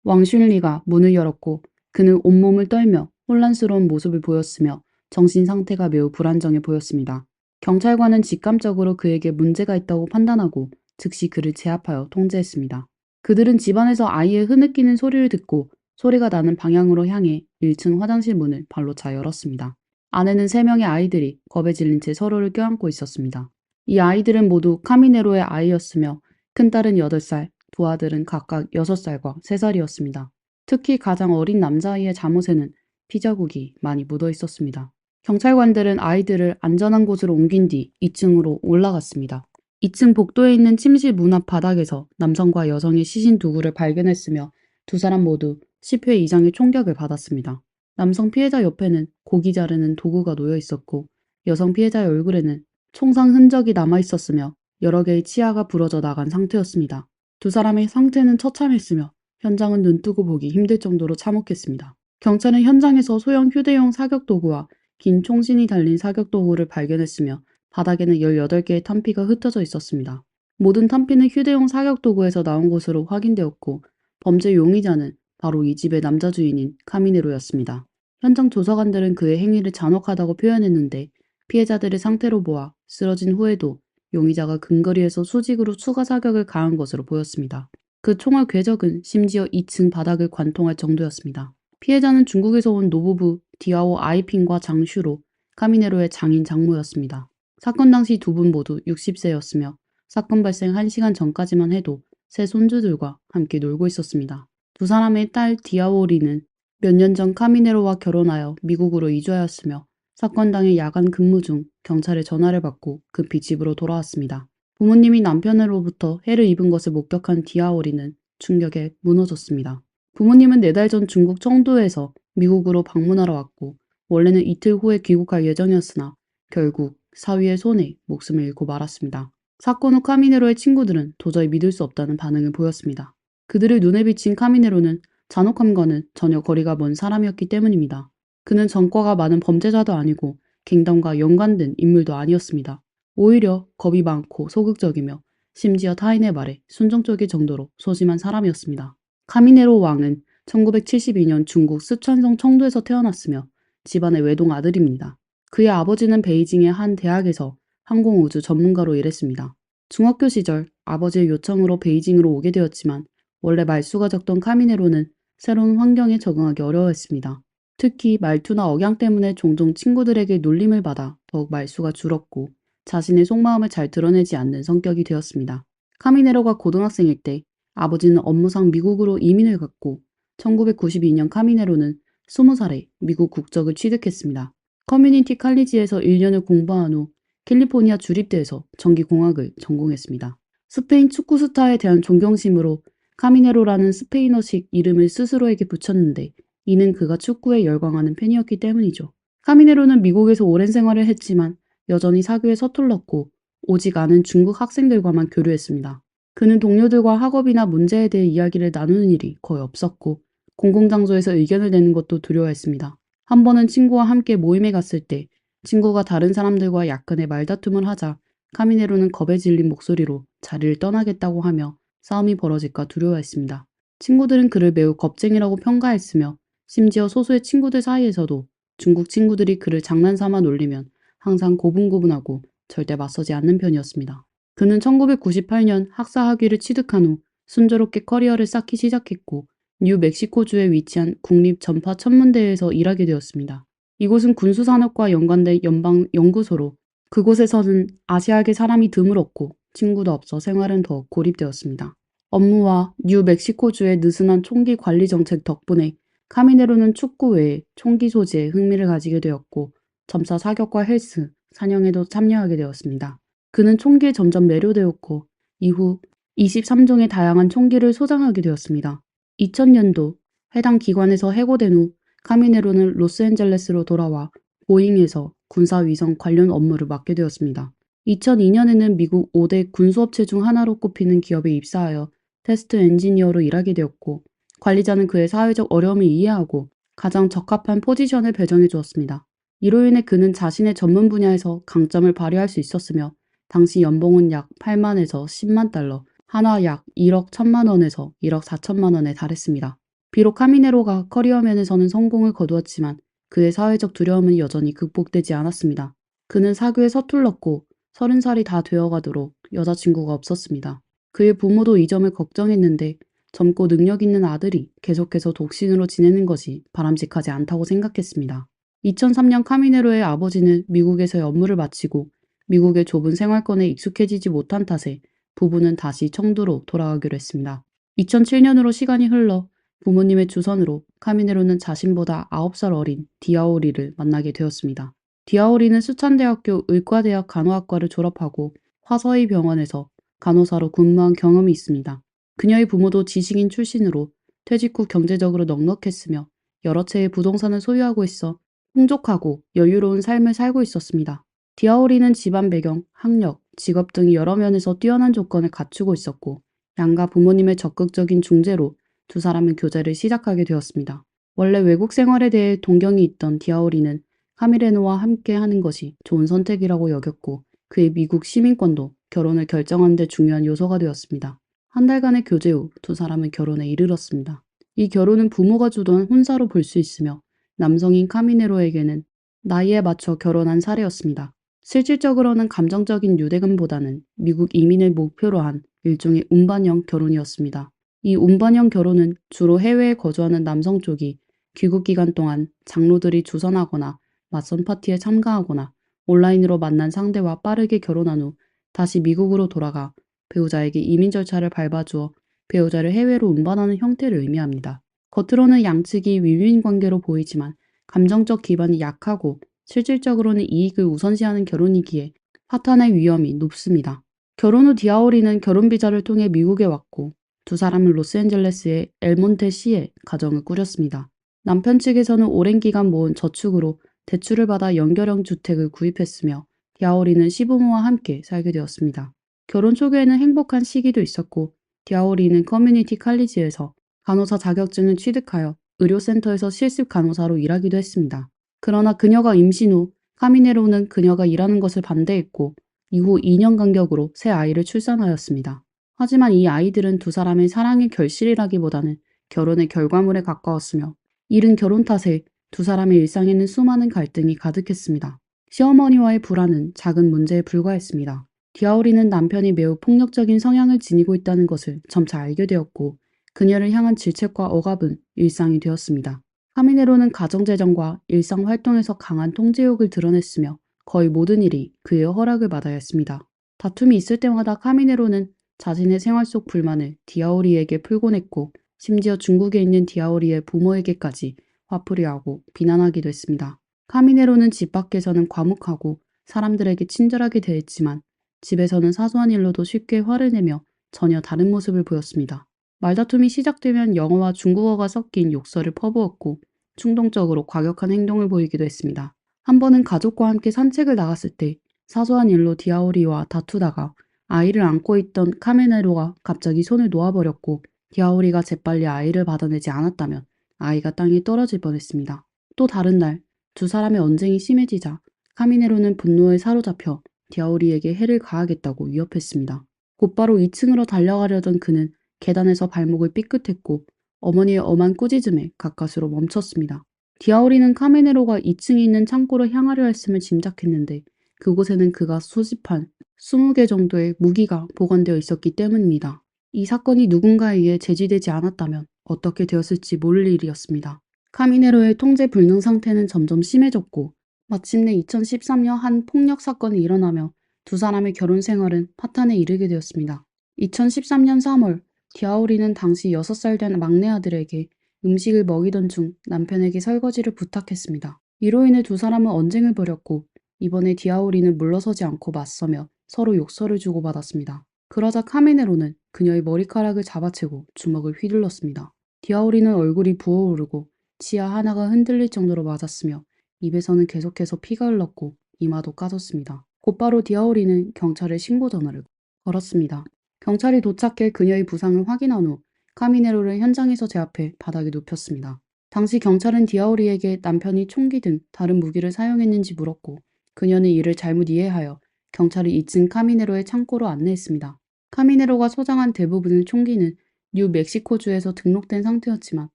왕슌리가 문을 열었고, 그는 온몸을 떨며 혼란스러운 모습을 보였으며 정신 상태가 매우 불안정해 보였습니다. 경찰관은 직감적으로 그에게 문제가 있다고 판단하고 즉시 그를 제압하여 통제했습니다. 그들은 집안에서 아이의 흐느끼는 소리를 듣고 소리가 나는 방향으로 향해 1층 화장실 문을 발로 차 열었습니다. 안에는 3명의 아이들이 겁에 질린 채 서로를 껴안고 있었습니다. 이 아이들은 모두 카미네로의 아이였으며 큰딸은 8살, 두 아들은 각각 6살과 3살이었습니다. 특히 가장 어린 남자아이의 잠옷에는 피자국이 많이 묻어 있었습니다. 경찰관들은 아이들을 안전한 곳으로 옮긴 뒤 2층으로 올라갔습니다. 2층 복도에 있는 침실 문 앞 바닥에서 남성과 여성의 시신 도구를 발견했으며 두 사람 모두 10회 이상의 총격을 받았습니다. 남성 피해자 옆에는 고기 자르는 도구가 놓여 있었고 여성 피해자의 얼굴에는 총상 흔적이 남아 있었으며 여러 개의 치아가 부러져 나간 상태였습니다. 두 사람의 상태는 처참했으며 현장은 눈뜨고 보기 힘들 정도로 참혹했습니다. 경찰은 현장에서 소형 휴대용 사격 도구와 긴 총신이 달린 사격 도구를 발견했으며 바닥에는 18개의 탄피가 흩어져 있었습니다. 모든 탄피는 휴대용 사격 도구에서 나온 것으로 확인되었고 범죄 용의자는 바로 이 집의 남자 주인인 카미네로였습니다. 현장 조사관들은 그의 행위를 잔혹하다고 표현했는데 피해자들의 상태로 보아 쓰러진 후에도 용의자가 근거리에서 수직으로 추가 사격을 가한 것으로 보였습니다. 그 총알 궤적은 심지어 2층 바닥을 관통할 정도였습니다. 피해자는 중국에서 온 노부부 디아오 아이핑과 장슈로 카미네로의 장인 장모였습니다. 사건 당시 두 분 모두 60세였으며 사건 발생 1시간 전까지만 해도 세 손주들과 함께 놀고 있었습니다. 두 사람의 딸 디아오리는 몇 년 전 카미네로와 결혼하여 미국으로 이주하였으며 사건 당일 야간 근무 중 경찰의 전화를 받고 급히 집으로 돌아왔습니다. 부모님이 남편으로부터 해를 입은 것을 목격한 디아오리는 충격에 무너졌습니다. 부모님은 4달 전 중국 청도에서 미국으로 방문하러 왔고 원래는 이틀 후에 귀국할 예정이었으나 결국 사위의 손에 목숨을 잃고 말았습니다. 사건 후 카미네로의 친구들은 도저히 믿을 수 없다는 반응을 보였습니다. 그들의 눈에 비친 카미네로는 잔혹함과는 전혀 거리가 먼 사람이었기 때문입니다. 그는 전과가 많은 범죄자도 아니고 갱단과 연관된 인물도 아니었습니다. 오히려 겁이 많고 소극적이며 심지어 타인의 말에 순종적일 정도로 소심한 사람이었습니다. 카미네로 왕은 1972년 중국 쓰촨성 청도에서 태어났으며 집안의 외동 아들입니다. 그의 아버지는 베이징의 한 대학에서 항공우주 전문가로 일했습니다. 중학교 시절 아버지의 요청으로 베이징으로 오게 되었지만 원래 말수가 적던 카미네로는 새로운 환경에 적응하기 어려워했습니다. 특히 말투나 억양 때문에 종종 친구들에게 놀림을 받아 더욱 말수가 줄었고 자신의 속마음을 잘 드러내지 않는 성격이 되었습니다. 카미네로가 고등학생일 때 아버지는 업무상 미국으로 이민을 갔고 1992년 카미네로는 20살에 미국 국적을 취득했습니다. 커뮤니티 칼리지에서 1년을 공부한 후 캘리포니아 주립대에서 전기공학을 전공했습니다. 스페인 축구 스타에 대한 존경심으로 카미네로라는 스페인어식 이름을 스스로에게 붙였는데 이는 그가 축구에 열광하는 팬이었기 때문이죠. 카미네로는 미국에서 오랜 생활을 했지만 여전히 사교에 서툴렀고 오직 아는 중국 학생들과만 교류했습니다. 그는 동료들과 학업이나 문제에 대해 이야기를 나누는 일이 거의 없었고 공공장소에서 의견을 내는 것도 두려워했습니다. 한 번은 친구와 함께 모임에 갔을 때 친구가 다른 사람들과 약간의 말다툼을 하자 카미네로는 겁에 질린 목소리로 자리를 떠나겠다고 하며 싸움이 벌어질까 두려워했습니다. 친구들은 그를 매우 겁쟁이라고 평가했으며 심지어 소수의 친구들 사이에서도 중국 친구들이 그를 장난삼아 놀리면 항상 고분고분하고 절대 맞서지 않는 편이었습니다. 그는 1998년 학사 학위를 취득한 후 순조롭게 커리어를 쌓기 시작했고 뉴멕시코주에 위치한 국립전파천문대에서 일하게 되었습니다. 이곳은 군수산업과 연관된 연방연구소로 그곳에서는 아시아계 사람이 드물었고 친구도 없어 생활은 더 고립되었습니다. 업무와 뉴멕시코주의 느슨한 총기 관리 정책 덕분에 카미네로는 축구 외에 총기 소지에 흥미를 가지게 되었고 점차 사격과 헬스, 사냥에도 참여하게 되었습니다. 그는 총기에 점점 매료되었고 이후 23종의 다양한 총기를 소장하게 되었습니다. 2000년도 해당 기관에서 해고된 후 카미네로는 로스앤젤레스로 돌아와 보잉에서 군사위성 관련 업무를 맡게 되었습니다. 2002년에는 미국 5대 군수업체 중 하나로 꼽히는 기업에 입사하여 테스트 엔지니어로 일하게 되었고 관리자는 그의 사회적 어려움을 이해하고 가장 적합한 포지션을 배정해 주었습니다. 이로 인해 그는 자신의 전문 분야에서 강점을 발휘할 수 있었으며 당시 연봉은 약 8만에서 10만 달러, 한화 약 1억 1천만 원에서 1억 4천만 원에 달했습니다. 비록 카미네로가 커리어 면에서는 성공을 거두었지만 그의 사회적 두려움은 여전히 극복되지 않았습니다. 그는 사교에 서툴렀고 30살이 다 되어가도록 여자친구가 없었습니다. 그의 부모도 이 점을 걱정했는데 젊고 능력 있는 아들이 계속해서 독신으로 지내는 것이 바람직하지 않다고 생각했습니다. 2003년 카미네로의 아버지는 미국에서의 업무를 마치고 미국의 좁은 생활권에 익숙해지지 못한 탓에 부부는 다시 청두로 돌아가기로 했습니다. 2007년으로 시간이 흘러 부모님의 주선으로 카미네로는 자신보다 9살 어린 디아오리를 만나게 되었습니다. 디아오리는 수찬대학교 의과대학 간호학과를 졸업하고 화서의 병원에서 간호사로 근무한 경험이 있습니다. 그녀의 부모도 지식인 출신으로 퇴직 후 경제적으로 넉넉했으며 여러 채의 부동산을 소유하고 있어 풍족하고 여유로운 삶을 살고 있었습니다. 디아오리는 집안 배경, 학력, 직업 등 여러 면에서 뛰어난 조건을 갖추고 있었고 양가 부모님의 적극적인 중재로 두 사람은 교제를 시작하게 되었습니다. 원래 외국 생활에 대해 동경이 있던 디아오리는 카미레노와 함께 하는 것이 좋은 선택이라고 여겼고 그의 미국 시민권도 결혼을 결정하는 데 중요한 요소가 되었습니다. 한 달간의 교제 후 두 사람은 결혼에 이르렀습니다. 이 결혼은 부모가 주도한 혼사로 볼 수 있으며 남성인 카미네로에게는 나이에 맞춰 결혼한 사례였습니다. 실질적으로는 감정적인 유대감보다는 미국 이민을 목표로 한 일종의 운반형 결혼이었습니다. 이 운반형 결혼은 주로 해외에 거주하는 남성 쪽이 귀국 기간 동안 장로들이 주선하거나 맞선 파티에 참가하거나 온라인으로 만난 상대와 빠르게 결혼한 후 다시 미국으로 돌아가 배우자에게 이민 절차를 밟아주어 배우자를 해외로 운반하는 형태를 의미합니다. 겉으로는 양측이 윈윈 관계로 보이지만 감정적 기반이 약하고 실질적으로는 이익을 우선시하는 결혼이기에 파탄의 위험이 높습니다. 결혼 후 디아오리는 결혼 비자를 통해 미국에 왔고 두 사람은 로스앤젤레스의 엘몬테시에 가정을 꾸렸습니다. 남편 측에서는 오랜 기간 모은 저축으로 대출을 받아 연결형 주택을 구입했으며 디아오리는 시부모와 함께 살게 되었습니다. 결혼 초기에는 행복한 시기도 있었고 디아오리는 커뮤니티 칼리지에서 간호사 자격증을 취득하여 의료센터에서 실습 간호사로 일하기도 했습니다. 그러나 그녀가 임신 후 카미네로는 그녀가 일하는 것을 반대했고 이후 2년 간격으로 새 아이를 출산하였습니다. 하지만 이 아이들은 두 사람의 사랑의 결실이라기보다는 결혼의 결과물에 가까웠으며 이른 결혼 탓에 두 사람의 일상에는 수많은 갈등이 가득했습니다. 시어머니와의 불화는 작은 문제에 불과했습니다. 디아오리는 남편이 매우 폭력적인 성향을 지니고 있다는 것을 점차 알게 되었고 그녀를 향한 질책과 억압은 일상이 되었습니다. 카미네로는 가정재정과 일상 활동에서 강한 통제욕을 드러냈으며 거의 모든 일이 그의 허락을 받아야 했습니다. 다툼이 있을 때마다 카미네로는 자신의 생활 속 불만을 디아오리에게 풀곤 했고 심지어 중국에 있는 디아오리의 부모에게까지 화풀이 하고 비난하기도 했습니다. 카미네로는 집 밖에서는 과묵하고 사람들에게 친절하게 대했지만 집에서는 사소한 일로도 쉽게 화를 내며 전혀 다른 모습을 보였습니다. 말다툼이 시작되면 영어와 중국어가 섞인 욕설을 퍼부었고 충동적으로 과격한 행동을 보이기도 했습니다. 한 번은 가족과 함께 산책을 나갔을 때 사소한 일로 디아오리와 다투다가 아이를 안고 있던 카미네로가 갑자기 손을 놓아버렸고 디아오리가 재빨리 아이를 받아내지 않았다면 아이가 땅에 떨어질 뻔했습니다. 또 다른 날 두 사람의 언쟁이 심해지자 카미네로는 분노에 사로잡혀 디아오리에게 해를 가하겠다고 위협했습니다. 곧바로 2층으로 달려가려던 그는 계단에서 발목을 삐끗했고 어머니의 엄한 꾸짖음에 가까스로 멈췄습니다. 디아오리는 카미네로가 2층에 있는 창고로 향하려 했음을 짐작했는데 그곳에는 그가 소집한 20개 정도의 무기가 보관되어 있었기 때문입니다. 이 사건이 누군가에 의해 제지되지 않았다면 어떻게 되었을지 모를 일이었습니다. 카미네로의 통제 불능 상태는 점점 심해졌고 마침내 2013년 한 폭력 사건이 일어나며 두 사람의 결혼 생활은 파탄에 이르게 되었습니다. 2013년 3월 디아오리는 당시 6살 된 막내 아들에게 음식을 먹이던 중 남편에게 설거지를 부탁했습니다. 이로 인해 두 사람은 언쟁을 벌였고 이번에 디아오리는 물러서지 않고 맞서며 서로 욕설을 주고받았습니다. 그러자 카미네로는 그녀의 머리카락을 잡아채고 주먹을 휘둘렀습니다. 디아오리는 얼굴이 부어오르고 치아 하나가 흔들릴 정도로 맞았으며 입에서는 계속해서 피가 흘렀고 이마도 까졌습니다. 곧바로 디아오리는 경찰에 신고 전화를 걸었습니다. 경찰이 도착해 그녀의 부상을 확인한 후 카미네로를 현장에서 제압해 바닥에 눕혔습니다. 당시 경찰은 디아오리에게 남편이 총기 등 다른 무기를 사용했는지 물었고 그녀는 이를 잘못 이해하여 경찰이 2층 카미네로의 창고로 안내했습니다. 카미네로가 소장한 대부분의 총기는 뉴멕시코주에서 등록된 상태였지만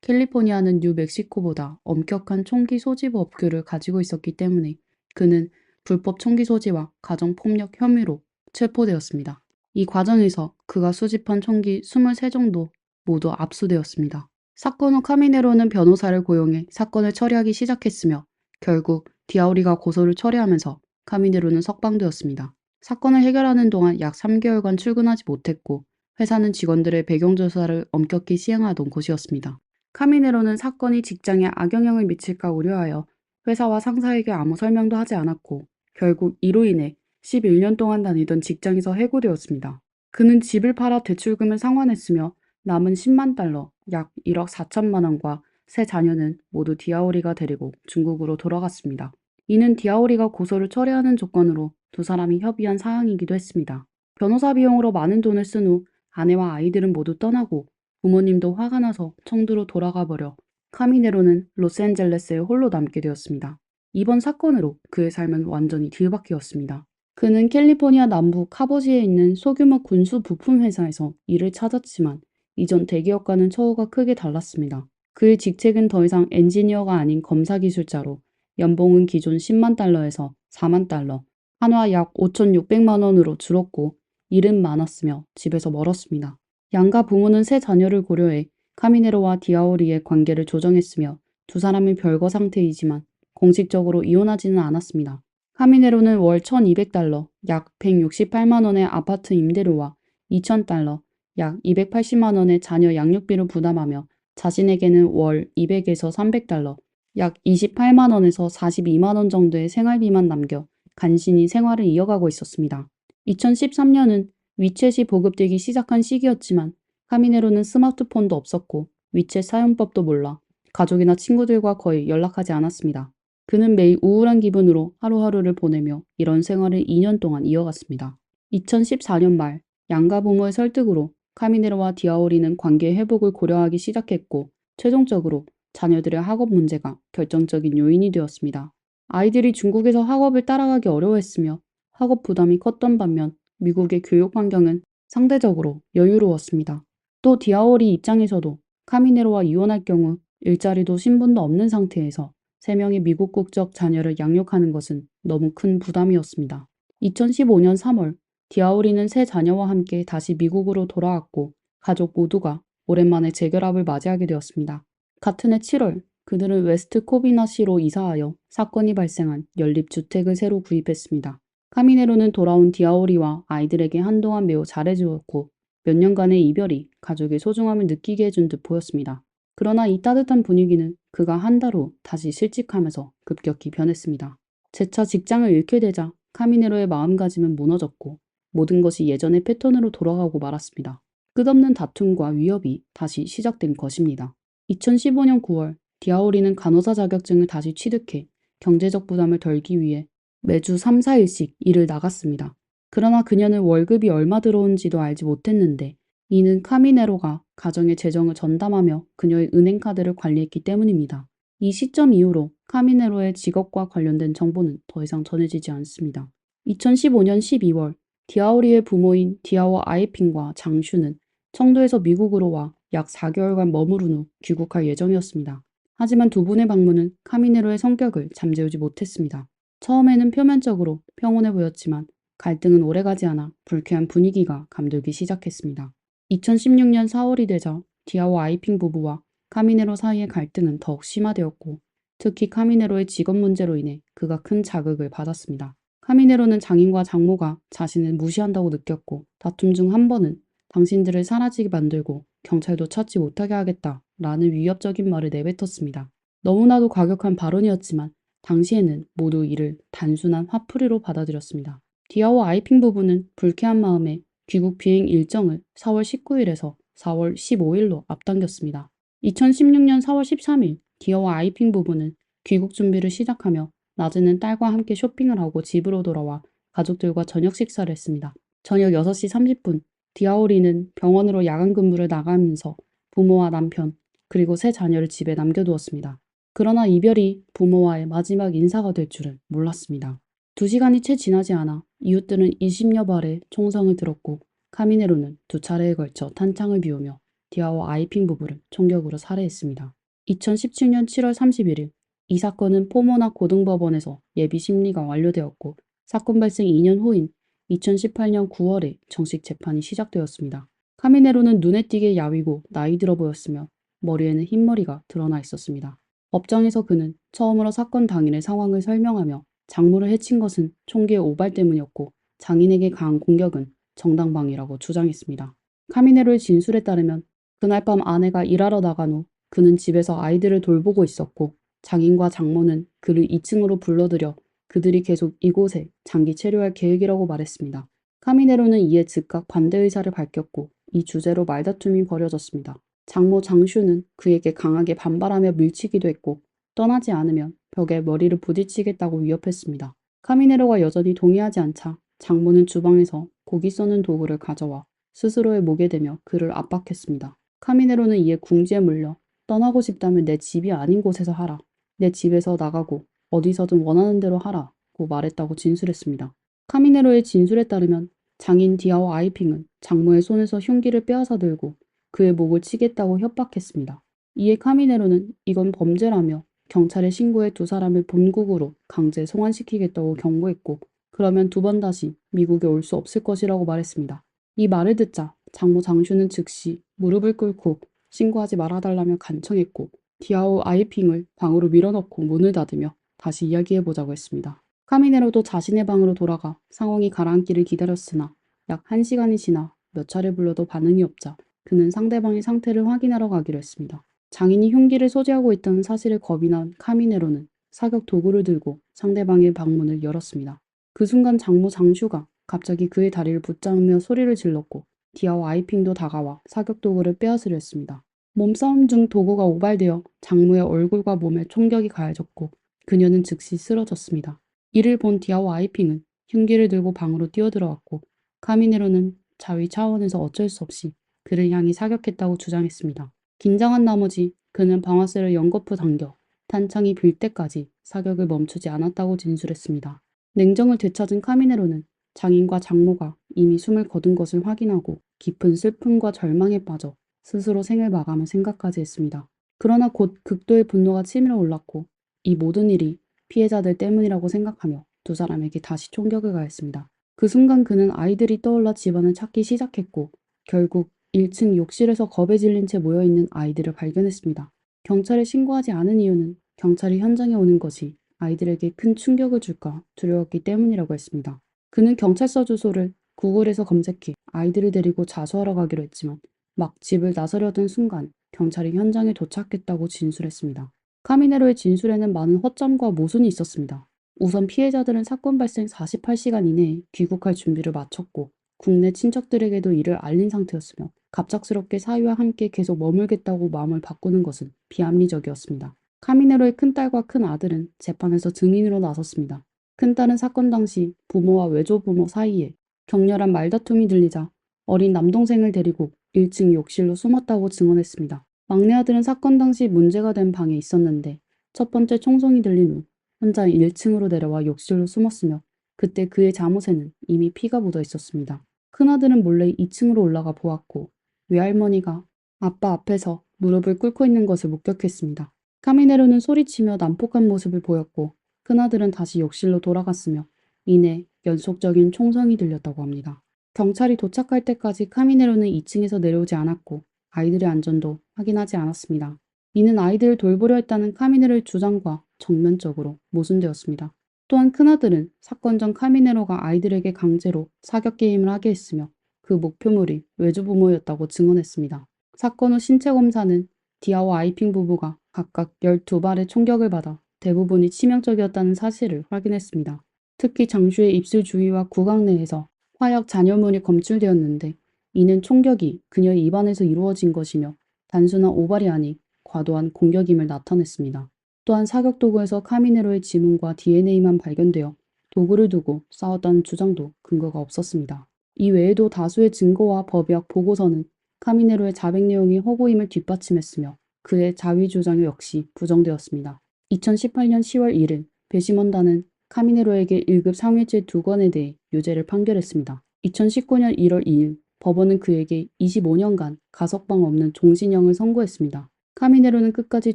캘리포니아는 뉴멕시코보다 엄격한 총기 소지부 법규를 가지고 있었기 때문에 그는 불법 총기 소지와 가정폭력 혐의로 체포되었습니다. 이 과정에서 그가 수집한 총기 23 정도 모두 압수되었습니다. 사건 후 카미네로는 변호사를 고용해 사건을 처리하기 시작했으며 결국 디아우리가 고소를 철회하면서 카미네로는 석방되었습니다. 사건을 해결하는 동안 약 3개월간 출근하지 못했고 회사는 직원들의 배경조사를 엄격히 시행하던 곳이었습니다. 카미네로는 사건이 직장에 악영향을 미칠까 우려하여 회사와 상사에게 아무 설명도 하지 않았고 결국 이로 인해 11년 동안 다니던 직장에서 해고되었습니다. 그는 집을 팔아 대출금을 상환했으며 남은 10만 달러, 약 1억 4천만 원과 세 자녀는 모두 디아오리가 데리고 중국으로 돌아갔습니다. 이는 디아오리가 고소를 처리하는 조건으로 두 사람이 협의한 사항이기도 했습니다. 변호사 비용으로 많은 돈을 쓴 후 아내와 아이들은 모두 떠나고 부모님도 화가 나서 청두로 돌아가 버려 카미네로는 로스앤젤레스에 홀로 남게 되었습니다. 이번 사건으로 그의 삶은 완전히 뒤바뀌었습니다. 그는 캘리포니아 남부 카보지에 있는 소규모 군수 부품 회사에서 일을 찾았지만 이전 대기업과는 처우가 크게 달랐습니다. 그의 직책은 더 이상 엔지니어가 아닌 검사 기술자로 연봉은 기존 10만 달러에서 4만 달러, 한화 약 5,600만 원으로 줄었고 일은 많았으며 집에서 멀었습니다. 양가 부모는 세 자녀를 고려해 카미네로와 디아오리의 관계를 조정했으며 두 사람은 별거 상태이지만 공식적으로 이혼하지는 않았습니다. 카미네로는 월 1,200달러, 약 168만 원의 아파트 임대료와 2,000달러, 약 280만 원의 자녀 양육비를 부담하며 자신에게는 월 200에서 300달러, 약 28만 원에서 42만 원 정도의 생활비만 남겨 간신히 생활을 이어가고 있었습니다. 2013년은 위챗이 보급되기 시작한 시기였지만 카미네로는 스마트폰도 없었고 위챗 사용법도 몰라 가족이나 친구들과 거의 연락하지 않았습니다. 그는 매일 우울한 기분으로 하루하루를 보내며 이런 생활을 2년 동안 이어갔습니다. 2014년 말 양가 부모의 설득으로 카미네로와 디아오리는 관계 회복을 고려하기 시작했고 최종적으로 자녀들의 학업 문제가 결정적인 요인이 되었습니다. 아이들이 중국에서 학업을 따라가기 어려워했으며 학업 부담이 컸던 반면 미국의 교육 환경은 상대적으로 여유로웠습니다. 또 디아오리 입장에서도 카미네로와 이혼할 경우 일자리도 신분도 없는 상태에서 3명의 미국 국적 자녀를 양육하는 것은 너무 큰 부담이었습니다. 2015년 3월 디아오리는 세 자녀와 함께 다시 미국으로 돌아왔고 가족 모두가 오랜만에 재결합을 맞이하게 되었습니다. 같은 해 7월 그들은 웨스트 코비나시로 이사하여 사건이 발생한 연립주택을 새로 구입했습니다. 카미네로는 돌아온 디아오리와 아이들에게 한동안 매우 잘해주었고 몇 년간의 이별이 가족의 소중함을 느끼게 해준 듯 보였습니다. 그러나 이 따뜻한 분위기는 그가 한 달 후 다시 실직하면서 급격히 변했습니다. 재차 직장을 잃게 되자 카미네로의 마음가짐은 무너졌고 모든 것이 예전의 패턴으로 돌아가고 말았습니다. 끝없는 다툼과 위협이 다시 시작된 것입니다. 2015년 9월 디아오리는 간호사 자격증을 다시 취득해 경제적 부담을 덜기 위해 매주 3, 4일씩 일을 나갔습니다. 그러나 그녀는 월급이 얼마 들어온지도 알지 못했는데 이는 카미네로가 가정의 재정을 전담하며 그녀의 은행카드를 관리했기 때문입니다. 이 시점 이후로 카미네로의 직업과 관련된 정보는 더 이상 전해지지 않습니다. 2015년 12월 디아오리의 부모인 디아워 아이핀과 장슈는 청도에서 미국으로 와 약 4개월간 머무른 후 귀국할 예정이었습니다. 하지만 두 분의 방문은 카미네로의 성격을 잠재우지 못했습니다. 처음에는 표면적으로 평온해 보였지만 갈등은 오래가지 않아 불쾌한 분위기가 감돌기 시작했습니다. 2016년 4월이 되자 디아워 아이핑 부부와 카미네로 사이의 갈등은 더욱 심화되었고 특히 카미네로의 직업 문제로 인해 그가 큰 자극을 받았습니다. 카미네로는 장인과 장모가 자신을 무시한다고 느꼈고 다툼 중 한 번은 당신들을 사라지게 만들고 경찰도 찾지 못하게 하겠다 라는 위협적인 말을 내뱉었습니다. 너무나도 과격한 발언이었지만 당시에는 모두 이를 단순한 화풀이로 받아들였습니다. 디아와 아이핑 부부는 불쾌한 마음에 귀국 비행 일정을 4월 19일에서 4월 15일로 앞당겼습니다. 2016년 4월 13일 디아와 아이핑 부부는 귀국 준비를 시작하며 낮에는 딸과 함께 쇼핑을 하고 집으로 돌아와 가족들과 저녁 식사를 했습니다. 저녁 6시 30분 디아오리는 병원으로 야간 근무를 나가면서 부모와 남편 그리고 세 자녀를 집에 남겨두었습니다. 그러나 이별이 부모와의 마지막 인사가 될 줄은 몰랐습니다. 2시간이 채 지나지 않아 이웃들은 20여 발의 총성을 들었고 카미네로는 2차례에 걸쳐 탄창을 비우며 디아와 아이핑 부부를 총격으로 살해했습니다. 2017년 7월 31일 이 사건은 포모나 고등법원에서 예비 심리가 완료되었고 사건 발생 2년 후인 2018년 9월에 정식 재판이 시작되었습니다. 카미네로는 눈에 띄게 야위고 나이 들어 보였으며 머리에는 흰머리가 드러나 있었습니다. 법정에서 그는 처음으로 사건 당일의 상황을 설명하며 장모를 해친 것은 총기의 오발 때문이었고 장인에게 가한 공격은 정당방위라고 주장했습니다. 카미네로의 진술에 따르면 그날 밤 아내가 일하러 나간 후 그는 집에서 아이들을 돌보고 있었고 장인과 장모는 그를 2층으로 불러들여 그들이 계속 이곳에 장기 체류할 계획이라고 말했습니다. 카미네로는 이에 즉각 반대 의사를 밝혔고 이 주제로 말다툼이 벌어졌습니다. 장모 장슈는 그에게 강하게 반발하며 밀치기도 했고 떠나지 않으면 벽에 머리를 부딪히겠다고 위협했습니다. 카미네로가 여전히 동의하지 않자 장모는 주방에서 고기 써는 도구를 가져와 스스로의 목에 대며 그를 압박했습니다. 카미네로는 이에 궁지에 물려 떠나고 싶다면 내 집이 아닌 곳에서 하라. 내 집에서 나가고 어디서든 원하는 대로 하라고 말했다고 진술했습니다. 카미네로의 진술에 따르면 장인 디아오 아이핑은 장모의 손에서 흉기를 빼앗아 들고 그의 목을 치겠다고 협박했습니다. 이에 카미네로는 이건 범죄라며 경찰에 신고해 2사람을 본국으로 강제 송환시키겠다고 경고했고 그러면 2번 다시 미국에 올 수 없을 것이라고 말했습니다. 이 말을 듣자 장모 장슈는 즉시 무릎을 꿇고 신고하지 말아달라며 간청했고 디아오 아이핑을 방으로 밀어넣고 문을 닫으며 다시 이야기해보자고 했습니다. 카미네로도 자신의 방으로 돌아가 상황이 가라앉기를 기다렸으나 약 1시간이 지나 몇 차례 불러도 반응이 없자 그는 상대방의 상태를 확인하러 가기로 했습니다. 장인이 흉기를 소지하고 있다는 사실에 겁이 난 카미네로는 사격 도구를 들고 상대방의 방문을 열었습니다. 그 순간 장모 장슈가 갑자기 그의 다리를 붙잡으며 소리를 질렀고 디아와 아이핑도 다가와 사격 도구를 빼앗으려 했습니다. 몸싸움 중 도구가 오발되어 장모의 얼굴과 몸에 총격이 가해졌고 그녀는 즉시 쓰러졌습니다. 이를 본 디아와 아이핑은 흉기를 들고 방으로 뛰어들어왔고 카미네로는 자위 차원에서 어쩔 수 없이 그를 향해 사격했다고 주장했습니다. 긴장한 나머지 그는 방아쇠를 연거푸 당겨 탄창이 빌 때까지 사격을 멈추지 않았다고 진술했습니다. 냉정을 되찾은 카미네로는 장인과 장모가 이미 숨을 거둔 것을 확인하고 깊은 슬픔과 절망에 빠져 스스로 생을 마감을 생각까지 했습니다. 그러나 곧 극도의 분노가 치밀어 올랐고 이 모든 일이 피해자들 때문이라고 생각하며 2사람에게 다시 총격을 가했습니다. 그 순간 그는 아이들이 떠올라 집안을 찾기 시작했고 결국 1층 욕실에서 겁에 질린 채 모여있는 아이들을 발견했습니다. 경찰에 신고하지 않은 이유는 경찰이 현장에 오는 것이 아이들에게 큰 충격을 줄까 두려웠기 때문이라고 했습니다. 그는 경찰서 주소를 구글에서 검색해 아이들을 데리고 자수하러 가기로 했지만 막 집을 나서려던 순간 경찰이 현장에 도착했다고 진술했습니다. 카미네로의 진술에는 많은 허점과 모순이 있었습니다. 우선 피해자들은 사건 발생 48시간 이내에 귀국할 준비를 마쳤고 국내 친척들에게도 이를 알린 상태였으며 갑작스럽게 사위와 함께 계속 머물겠다고 마음을 바꾸는 것은 비합리적이었습니다. 카미네로의 큰딸과 큰아들은 재판에서 증인으로 나섰습니다. 큰딸은 사건 당시 부모와 외조부모 사이에 격렬한 말다툼이 들리자 어린 남동생을 데리고 1층 욕실로 숨었다고 증언했습니다. 막내 아들은 사건 당시 문제가 된 방에 있었는데 첫 번째 총성이 들린 후 혼자 1층으로 내려와 욕실로 숨었으며 그때 그의 잠옷에는 이미 피가 묻어 있었습니다. 큰아들은 몰래 2층으로 올라가 보았고 외할머니가 아빠 앞에서 무릎을 꿇고 있는 것을 목격했습니다. 카미네로는 소리치며 난폭한 모습을 보였고 큰아들은 다시 욕실로 돌아갔으며 이내 연속적인 총성이 들렸다고 합니다. 경찰이 도착할 때까지 카미네로는 2층에서 내려오지 않았고 아이들의 안전도 확인하지 않았습니다. 이는 아이들을 돌보려 했다는 카미네로의 주장과 정면적으로 모순되었습니다. 또한 큰아들은 사건 전 카미네로가 아이들에게 강제로 사격 게임을 하게 했으며 그 목표물이 외조부모였다고 증언했습니다. 사건 후 신체 검사는 디아와 아이핑 부부가 각각 12발의 총격을 받아 대부분이 치명적이었다는 사실을 확인했습니다. 특히 장슈의 입술 주위와 구강 내에서 화약 잔여물이 검출되었는데 이는 총격이 그녀의 입안에서 이루어진 것이며 단순한 오발이 아닌 과도한 공격임을 나타냈습니다. 또한 사격 도구에서 카미네로의 지문과 DNA만 발견되어 도구를 두고 싸웠다는 주장도 근거가 없었습니다. 이 외에도 다수의 증거와 법의학 보고서는 카미네로의 자백 내용이 허구임을 뒷받침했으며 그의 자위 주장 역시 부정되었습니다. 2018년 10월 1일 배심원단은 카미네로에게 1급 상해죄 2건에 대해 유죄를 판결했습니다. 2019년 1월 2일 법원은 그에게 25년간 가석방 없는 종신형을 선고했습니다. 카미네로는 끝까지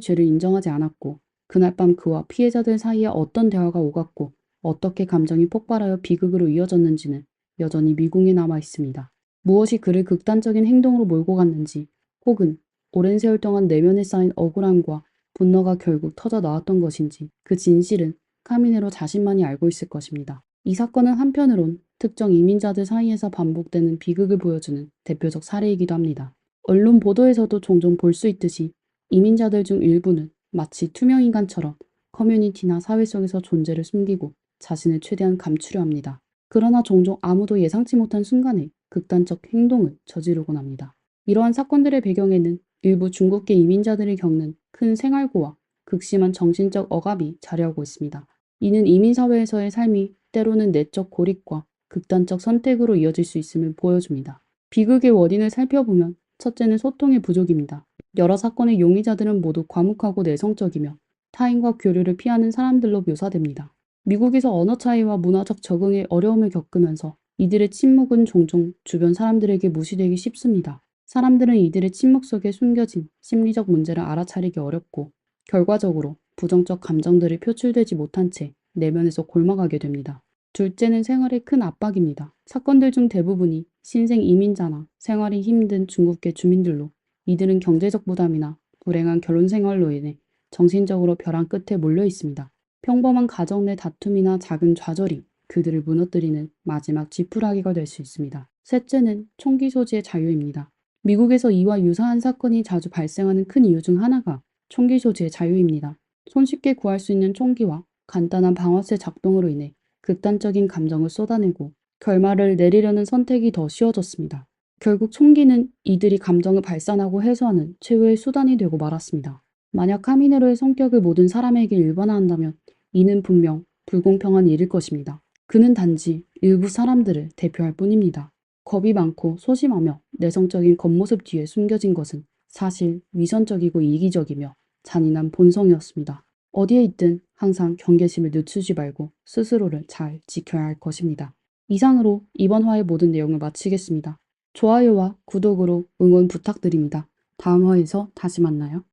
죄를 인정하지 않았고 그날 밤 그와 피해자들 사이에 어떤 대화가 오갔고 어떻게 감정이 폭발하여 비극으로 이어졌는지는 여전히 미궁에 남아 있습니다. 무엇이 그를 극단적인 행동으로 몰고 갔는지 혹은 오랜 세월 동안 내면에 쌓인 억울함과 분노가 결국 터져 나왔던 것인지 그 진실은 카미네로 자신만이 알고 있을 것입니다. 이 사건은 한편으론 특정 이민자들 사이에서 반복되는 비극을 보여주는 대표적 사례이기도 합니다. 언론 보도에서도 종종 볼 수 있듯이 이민자들 중 일부는 마치 투명인간처럼 커뮤니티나 사회 속에서 존재를 숨기고 자신을 최대한 감추려 합니다. 그러나 종종 아무도 예상치 못한 순간에 극단적 행동을 저지르곤 합니다. 이러한 사건들의 배경에는 일부 중국계 이민자들이 겪는 큰 생활고와 극심한 정신적 억압이 자리하고 있습니다. 이는 이민사회에서의 삶이 때로는 내적 고립과 극단적 선택으로 이어질 수 있음을 보여줍니다. 비극의 원인을 살펴보면 첫째는 소통의 부족입니다. 여러 사건의 용의자들은 모두 과묵하고 내성적이며 타인과 교류를 피하는 사람들로 묘사됩니다. 미국에서 언어 차이와 문화적 적응에 어려움을 겪으면서 이들의 침묵은 종종 주변 사람들에게 무시되기 쉽습니다. 사람들은 이들의 침묵 속에 숨겨진 심리적 문제를 알아차리기 어렵고 결과적으로 부정적 감정들이 표출되지 못한 채 내면에서 골마가게 됩니다. 둘째는 생활의 큰 압박입니다. 사건들 중 대부분이 신생 이민자나 생활이 힘든 중국계 주민들로 이들은 경제적 부담이나 불행한 결혼 생활로 인해 정신적으로 벼랑 끝에 몰려 있습니다. 평범한 가정 내 다툼이나 작은 좌절이 그들을 무너뜨리는 마지막 지푸라기가 될 수 있습니다. 셋째는 총기 소지의 자유입니다. 미국에서 이와 유사한 사건이 자주 발생하는 큰 이유 중 하나가 총기 소지의 자유입니다. 손쉽게 구할 수 있는 총기와 간단한 방아쇠 작동으로 인해 극단적인 감정을 쏟아내고 결말을 내리려는 선택이 더 쉬워졌습니다. 결국 총기는 이들이 감정을 발산하고 해소하는 최후의 수단이 되고 말았습니다. 만약 카미네로의 성격을 모든 사람에게 일반화한다면 이는 분명 불공평한 일일 것입니다. 그는 단지 일부 사람들을 대표할 뿐입니다. 겁이 많고 소심하며 내성적인 겉모습 뒤에 숨겨진 것은 사실 위선적이고 이기적이며 잔인한 본성이었습니다. 어디에 있든 항상 경계심을 늦추지 말고 스스로를 잘 지켜야 할 것입니다. 이상으로 이번 화의 모든 내용을 마치겠습니다. 좋아요와 구독으로 응원 부탁드립니다. 다음 화에서 다시 만나요.